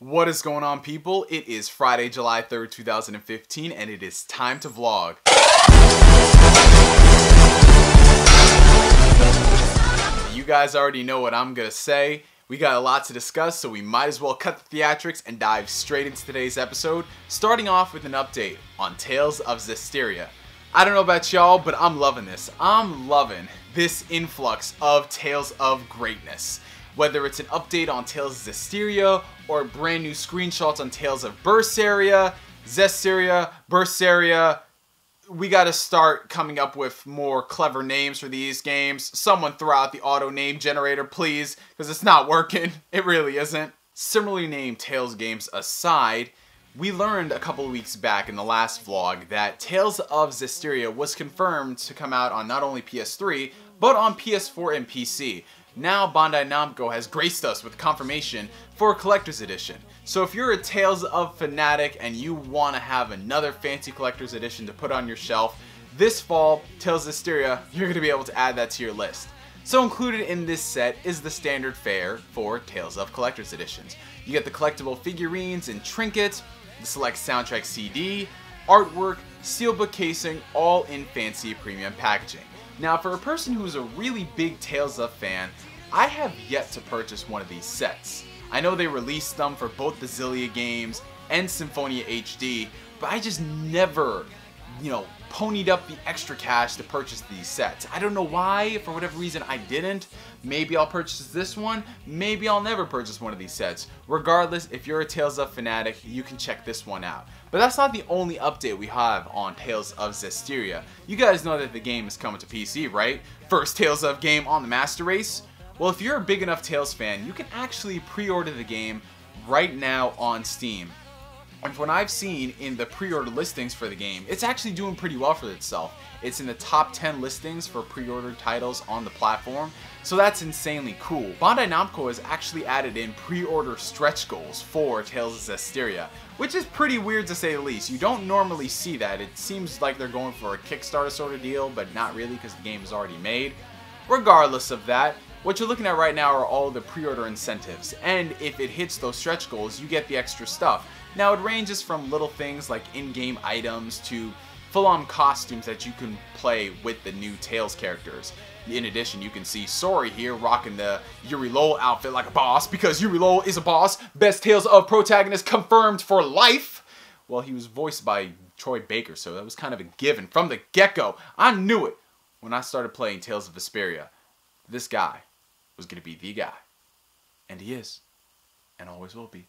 What is going on, people? It is Friday, July 3rd, 2015, and it is time to vlog. You guys already know what I'm gonna say. We got a lot to discuss, so we might as well cut the theatrics and dive straight into today's episode, starting off with an update on ToZ of Zestiria. I don't know about y'all, but I'm loving this. I'm loving this influx of tales of greatness. Whether it's an update on ToZ Zestiria or brand new screenshots on ToZ of Zestiria, Berseria, we gotta start coming up with more clever names for these games. Someone throw out the auto name generator, please, because it's not working. It really isn't. Similarly named ToZ games aside, we learned a couple of weeks back in the last vlog that ToZ of Zestiria was confirmed to come out on not only PS3, but on PS4 and PC. Now Bandai Namco has graced us with confirmation for a collector's edition. So if you're a ToZ of fanatic and you want to have another fancy collector's edition to put on your shelf, this fall, ToZ Zestiria, you're going to be able to add that to your list. So included in this set is the standard fare for ToZ of collector's editions. You get the collectible figurines and trinkets, the select soundtrack CD, artwork, steelbook casing, all in fancy premium packaging. Now, for a person who's a really big ToZ of fan, I have yet to purchase one of these sets. I know they released them for both the Zestiria games and Symphonia HD, but I just never, ponied up the extra cash to purchase these sets. I don't know why, for whatever reason I didn't. Maybe I'll purchase this one, maybe I'll never purchase one of these sets. Regardless, if you're a ToZ of fanatic, you can check this one out. But that's not the only update we have on ToZ of Zestiria. You guys know that the game is coming to PC, right? First ToZ of game on the Master Race. Well, if you're a big enough ToZ fan, you can actually pre-order the game right now on Steam. And from what I've seen in the pre-order listings for the game, it's actually doing pretty well for itself. It's in the top 10 listings for pre-ordered titles on the platform, so that's insanely cool. Bandai Namco has actually added in pre-order stretch goals for ToZ of Zestiria, which is pretty weird to say the least. You don't normally see that. It seems like they're going for a Kickstarter sort of deal, but not really because the game is already made. Regardless of that, what you're looking at right now are all the pre-order incentives, and if it hits those stretch goals, you get the extra stuff. Now, it ranges from little things like in-game items to full-on costumes that you can play with the new ToZ characters. In addition, you can see Sori here rocking the Yuri Lowell outfit like a boss, because Yuri Lowell is a boss. Best ToZ of protagonist confirmed for life. Well, he was voiced by Troy Baker, so that was kind of a given from the get-go. I knew it when I started playing ToZ of Vesperia. This guy was going to be the guy. And he is. And always will be.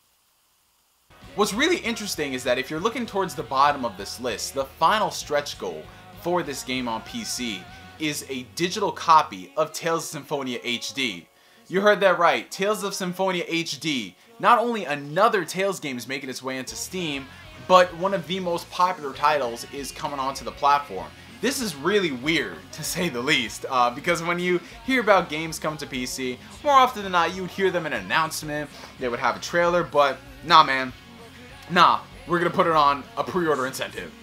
What's really interesting is that if you're looking towards the bottom of this list, the final stretch goal for this game on PC is a digital copy of ToZ Symphonia HD. You heard that right, ToZ of Symphonia HD. Not only another ToZ game is making its way into Steam, but one of the most popular titles is coming onto the platform. This is really weird, to say the least, because when you hear about games coming to PC, more often than not, you would hear them in an announcement, they would have a trailer, but nah, man. Nah, we're gonna put it on a pre-order incentive.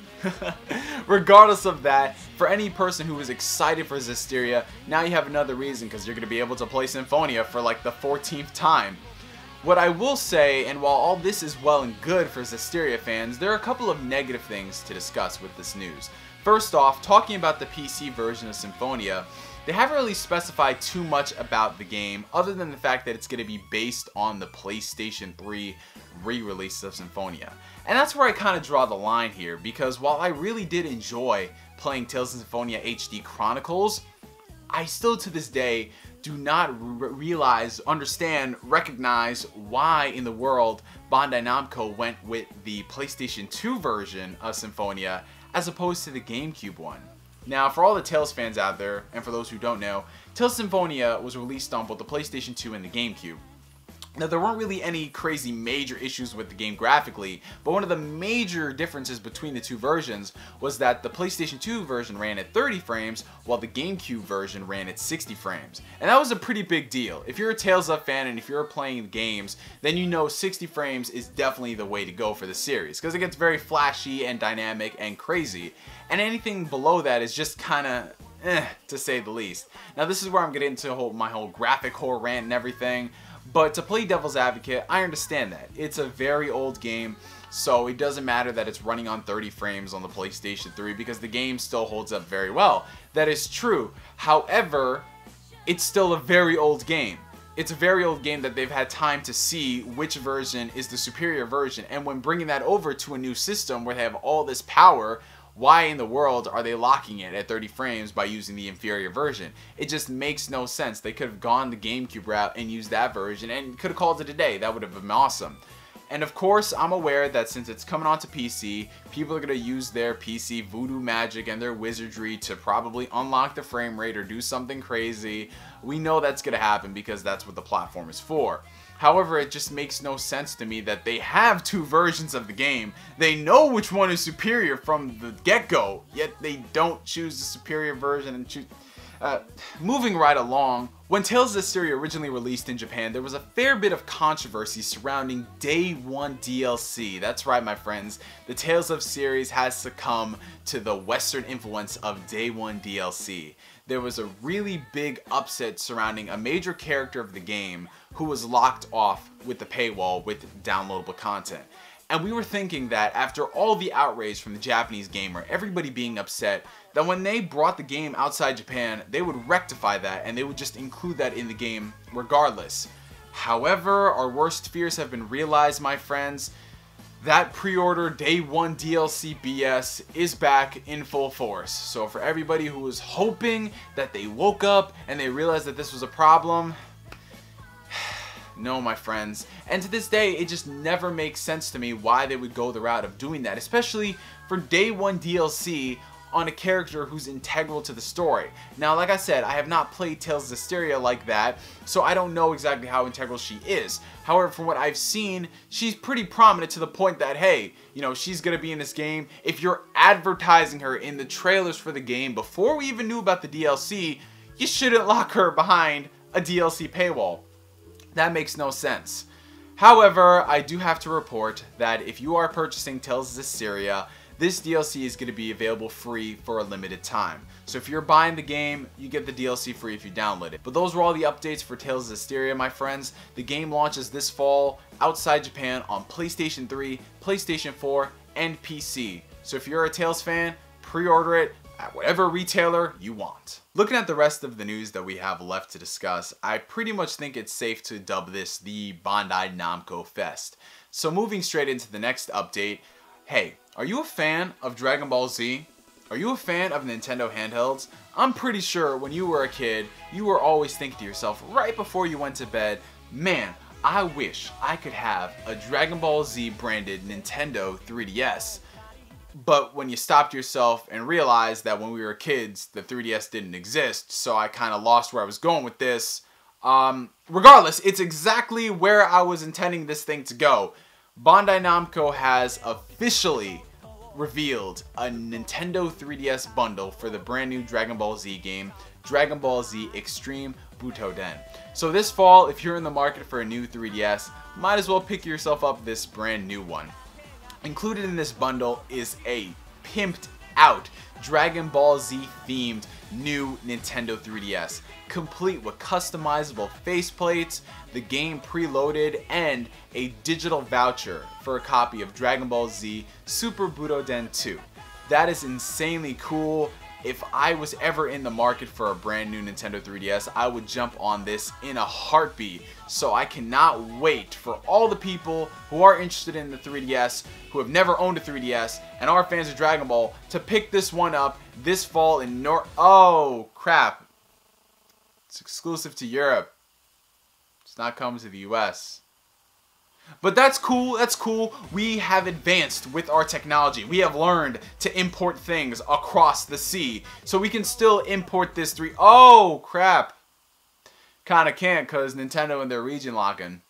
Regardless of that, for any person who is excited for Zestiria, now you have another reason, because you're gonna be able to play Symphonia for like the 14th time. What I will say, and while all this is well and good for Zestiria fans, there are a couple of negative things to discuss with this news. First off, talking about the PC version of Symphonia, they haven't really specified too much about the game other than the fact that it's going to be based on the PlayStation 3 re-release of Symphonia. And that's where I kind of draw the line here, because while I really did enjoy playing ToZ Symphonia HD Chronicles, I still to this day do not realize, understand, recognize why in the world Bandai Namco went with the PlayStation 2 version of Symphonia as opposed to the GameCube one. Now, for all the ToZ fans out there, and for those who don't know, ToZ Symphonia was released on both the PlayStation 2 and the GameCube. Now, there weren't really any crazy major issues with the game graphically, but one of the major differences between the two versions was that the PlayStation 2 version ran at 30 frames, while the GameCube version ran at 60 frames. And that was a pretty big deal. If you're a ToZ fan and if you're playing games, then you know 60 frames is definitely the way to go for the series, because it gets very flashy and dynamic and crazy. And anything below that is just kind of to say the least. Now, this is where I'm getting into my whole graphic horror rant and everything. But to play devil's advocate, I understand that. It's a very old game, so it doesn't matter that it's running on 30 frames on the PlayStation 3 because the game still holds up very well. That is true. However, it's still a very old game. It's a very old game that they've had time to see which version is the superior version. And when bringing that over to a new system where they have all this power, why in the world are they locking it at 30 frames by using the inferior version? It just makes no sense. They could have gone the GameCube route and used that version and could have called it a day. That would have been awesome. And of course, I'm aware that since it's coming onto PC, people are going to use their PC voodoo magic and their wizardry to probably unlock the frame rate or do something crazy. We know that's going to happen because that's what the platform is for. However, it just makes no sense to me that they have two versions of the game. They know which one is superior from the get-go, yet they don't choose the superior version and choose... Moving right along, when ToZ Zestiria originally released in Japan, there was a fair bit of controversy surrounding Day 1 DLC. That's right, my friends. The Tales of series has succumbed to the Western influence of Day 1 DLC. There was a really big upset surrounding a major character of the game who was locked off with the paywall with downloadable content. And we were thinking that after all the outrage from the Japanese gamer, everybody being upset, that when they brought the game outside Japan, they would rectify that and they would just include that in the game regardless. However, our worst fears have been realized, my friends. That pre-order Day 1 DLC BS is back in full force. So for everybody who was hoping that they woke up and they realized that this was a problem, no, my friends. And to this day, it just never makes sense to me why they would go the route of doing that, especially for Day 1 DLC on a character who's integral to the story. Now, like I said, I have not played ToZ Zestiria like that, so I don't know exactly how integral she is. However, from what I've seen, she's pretty prominent to the point that, hey, you know, she's gonna be in this game. If you're advertising her in the trailers for the game before we even knew about the DLC, you shouldn't lock her behind a DLC paywall. That makes no sense. However, I do have to report that if you are purchasing ToZ Zestiria, this DLC is going to be available free for a limited time. So if you're buying the game, you get the DLC free if you download it. But those were all the updates for ToZ Zestiria, my friends. The game launches this fall outside Japan on PlayStation 3, PlayStation 4, and PC. So if you're a Tales fan, pre-order it at whatever retailer you want. Looking at the rest of the news that we have left to discuss, I pretty much think it's safe to dub this the Bandai Namco Fest. So moving straight into the next update, hey, are you a fan of Dragon Ball Z? Are you a fan of Nintendo handhelds? I'm pretty sure when you were a kid, you were always thinking to yourself right before you went to bed, man, I wish I could have a Dragon Ball Z branded Nintendo 3DS. But when you stopped yourself and realized that when we were kids, the 3DS didn't exist, so I kind of lost where I was going with this. Regardless, it's exactly where I was intending this thing to go. Bandai Namco has officially revealed a Nintendo 3DS bundle for the brand new Dragon Ball Z game, Dragon Ball Z Extreme Butoden. So this fall, if you're in the market for a new 3DS, might as well pick yourself up this brand new one. Included in this bundle is a pimped out Dragon Ball Z themed new Nintendo 3DS, complete with customizable faceplates, the game preloaded, and a digital voucher for a copy of Dragon Ball Z Super Butoden 2. That is insanely cool. If I was ever in the market for a brand new Nintendo 3DS, I would jump on this in a heartbeat. So I cannot wait for all the people who are interested in the 3DS, who have never owned a 3DS, and are fans of Dragon Ball, to pick this one up this fall in Oh, crap. It's exclusive to Europe. It's not coming to the US. But that's cool, that's cool. We have advanced with our technology. We have learned to import things across the sea. So we can still import this Oh, crap. Kinda can't because Nintendo and their region locking.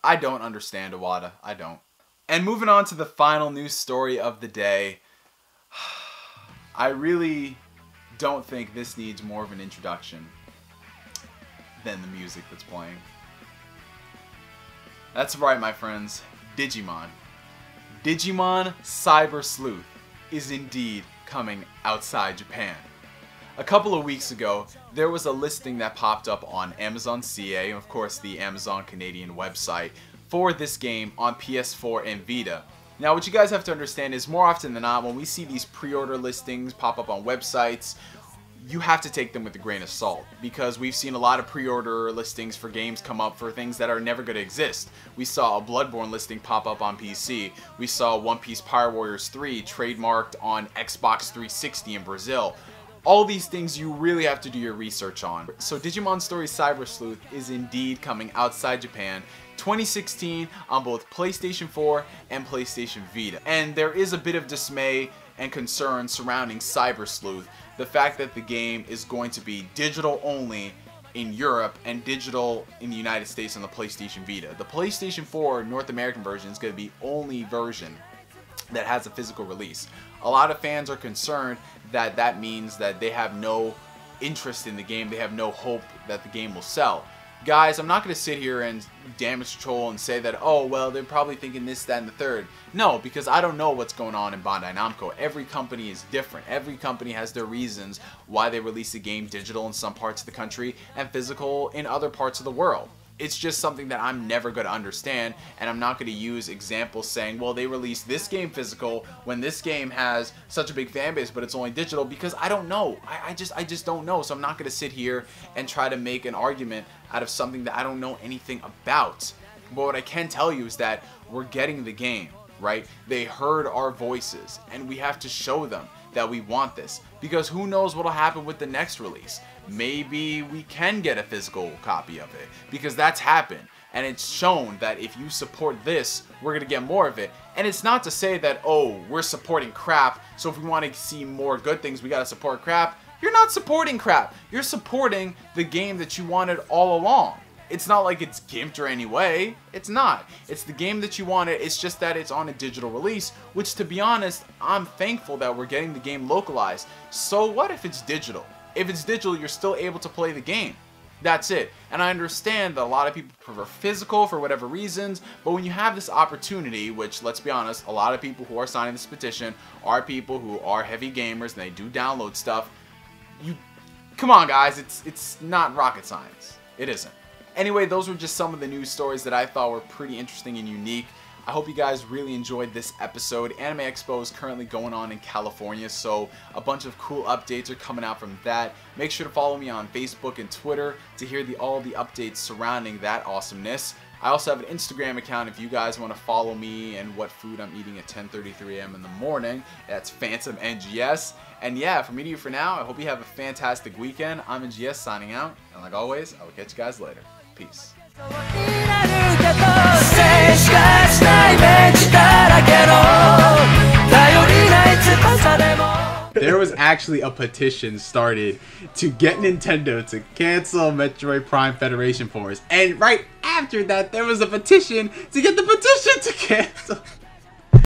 I don't understand, Iwata. I don't. And moving on to the final news story of the day. I really don't think this needs more of an introduction than the music that's playing. That's right, my friends. Digimon. Digimon Cyber Sleuth is indeed coming outside Japan. A couple of weeks ago, there was a listing that popped up on Amazon CA, of course the Amazon Canadian website, for this game on PS4 and Vita. Now what you guys have to understand is more often than not, when we see these pre-order listings pop up on websites, you have to take them with a grain of salt, because we've seen a lot of pre-order listings for games come up for things that are never going to exist. We saw a Bloodborne listing pop up on PC. We saw One Piece Pirate Warriors 3 trademarked on Xbox 360 in Brazil. All these things you really have to do your research on. So Digimon Story Cyber Sleuth is indeed coming outside Japan 2016 on both PlayStation 4 and PlayStation Vita. And there is a bit of dismay and concern surrounding Cyber Sleuth. The fact that the game is going to be digital only in Europe and digital in the United States on the PlayStation Vita. The PlayStation 4 North American version is going to be the only version that has a physical release. A lot of fans are concerned that that means that they have no interest in the game, they have no hope that the game will sell. Guys, I'm not going to sit here and damage control and say that, oh, well, they're probably thinking this, that, and the third. No, because I don't know what's going on in Bandai Namco. Every company is different. Every company has their reasons why they release a game digital in some parts of the country and physical in other parts of the world. It's just something that I'm never going to understand, and I'm not going to use examples saying, well, they released this game physical when this game has such a big fan base, but it's only digital, because I don't know. I just don't know, so I'm not going to sit here and try to make an argument out of something that I don't know anything about. But what I can tell you is that we're getting the game, right? They heard our voices, and we have to show them that we want this, because who knows what'll happen with the next release. Maybe we can get a physical copy of it, because that's happened, and it's shown that if you support this, we're gonna get more of it. And it's not to say that, oh, we're supporting crap, so if we want to see more good things, we gotta support crap. You're not supporting crap. You're supporting the game that you wanted all along. It's not like it's gimped or any way. It's not. It's the game that you wanted. It's just that it's on a digital release, which, to be honest, I'm thankful that we're getting the game localized. So what if it's digital? If it's digital, you're still able to play the game. That's it. And I understand that a lot of people prefer physical for whatever reasons, but when you have this opportunity, which, let's be honest, a lot of people who are signing this petition are people who are heavy gamers and they do download stuff. Come on, guys, it's not rocket science. It isn't. Anyway, those were just some of the news stories that I thought were pretty interesting and unique. I hope you guys really enjoyed this episode. Anime Expo is currently going on in California, so a bunch of cool updates are coming out from that. Make sure to follow me on Facebook and Twitter to hear all the updates surrounding that awesomeness. I also have an Instagram account if you guys want to follow me and what food I'm eating at 10:33 a.m. in the morning. That's Phantom NGS. And yeah, from me to you for now, I hope you have a fantastic weekend. I'm NGS signing out, and like always, I will catch you guys later. Peace. There was actually a petition started to get Nintendo to cancel Metroid Prime Federation Force, and right after that there was a petition to get the petition to cancel